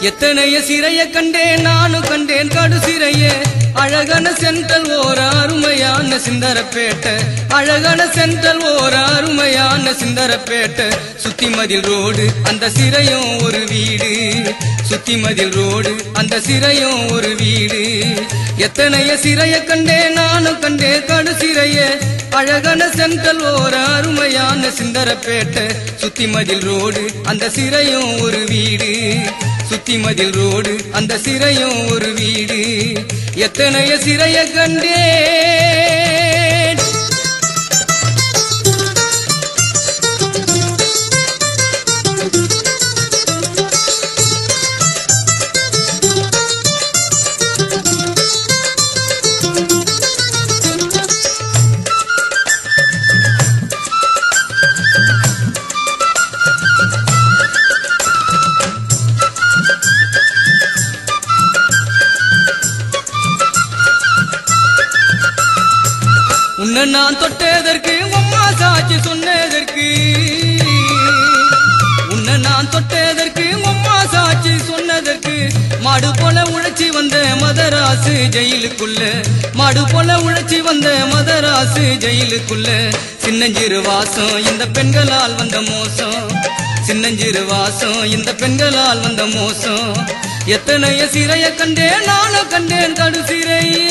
எத்தனைய சிறைய கண்டேன் நானும் கண்டேன் கடுசிறையே அழகான சென்ட்ரல் ஓர் அருமையான சிந்தரப்பேட்டை அழகான சென்ட்ரல் ஓர் அருமையான சிந்தரப்பேட்டை சுத்தி மதில் ரோடு அந்த சிறையும் ஒரு வீடு சுத்தி மதில் ரோடு அந்த சிறையும் ஒரு வீடு எத்தனைய சிறைய கண்டேன் நானும் கண்டேன் கடுசிறையே அழகான சென்ட்ரல் ஓர் அருமையான சிந்தரப்பேட்டை சுத்தி மதில் ரோடு அந்த சிறையும் ஒரு வீடு சுத்தி மதில் ரோடு அந்த சிறையும் ஒரு வீடு எத்தனைய சிறைய கண்டேன் உன்னை நான் தொட்டதற்கு அம்மா சாட்சி சொன்னதற்கு உன்னை நான் தொட்டதற்கு அம்மா சாட்சி சொன்னதற்கு மாடு போல உழைச்சி வந்த மதராசு ஜெயிலுக்குள்ள மாடு போல உழைச்சி வந்த மதராசு ஜெயிலுக்குள்ள சின்னஞ்சிறு வாசம் இந்த பெண்களால் வந்த மோசம் சின்னஞ்சிறு வாசம் இந்த பெண்களால் வந்த மோசம் எத்தனைய சிறைய கண்டேன் நானும் கண்டேன் கடுசிறையே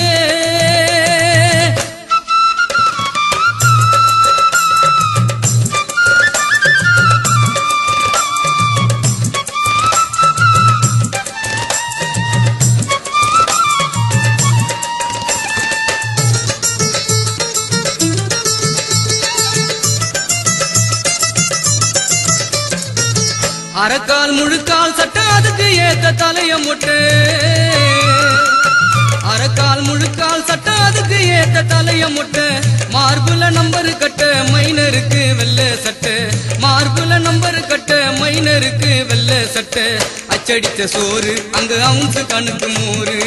அரைக்கால் முழுக்கால் சட்டை அதுக்கு ஏத்த தலைய மொட்டை அரைக்கால் முழுக்கால் சட்டை அதுக்கு ஏத்த தலைய மொட்டை மார்புல நம்பரு கட்ட மைனருக்கு வெள்ளை சட்டை மார்புல நம்பரு கட்ட மைனருக்கு வெள்ளை சட்டை அச்சடித்த சோறு அங்கு அவுன்ஸ் கணக்கு மோரு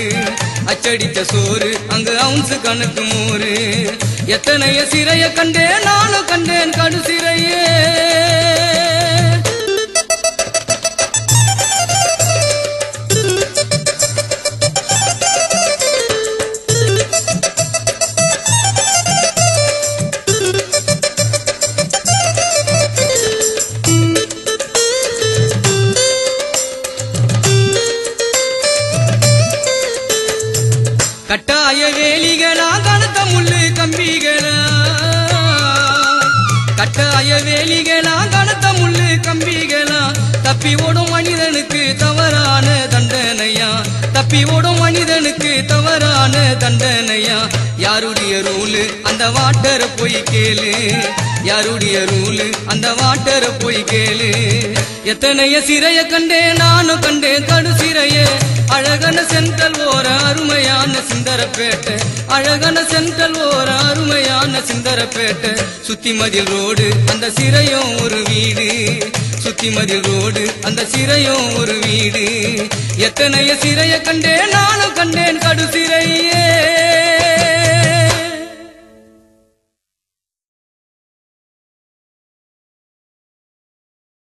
அச்சடித்த சோறு அங்கு அவுன்ஸ் கணக்கு மோரு எத்தனைய சிறைய கண்டேன் நானும் கண்டேன் கடுசிறையே கட்டாய வேலிகளா கனத்த முள்ளு கம்பிகளா கட்டாய வேலிகளா கனத்த முள்ளு கம்பிகளா தப்பி ஓடும் மனிதனுக்கு தவறான தண்டனையா தப்பி ஓடும் மனிதனுக்கு தவறான தண்டனையா யாருடைய ரூலு அந்த வாட்டரை போய் கேளு யாருடைய ரூலு அந்த வாட்டரை போய் கேளு எத்தனைய சிறைய கண்டேன் நானும் கண்டேன் கடுசிறையே அழகான சென்ட்ரல் ஓர் அருமையான சிந்தரப்பேட்டை அழகான சென்ட்ரல் ஓர் அருமையான சிந்தரப்பேட்டை சுத்தி மதில் ரோடு அந்த சிறையும் ஒரு வீடு சுத்தி மதில் ரோடு அந்த சிறையும் ஒரு வீடு எத்தனைய சிறைய கண்டேன் நானும் கண்டேன் கடுசிறையே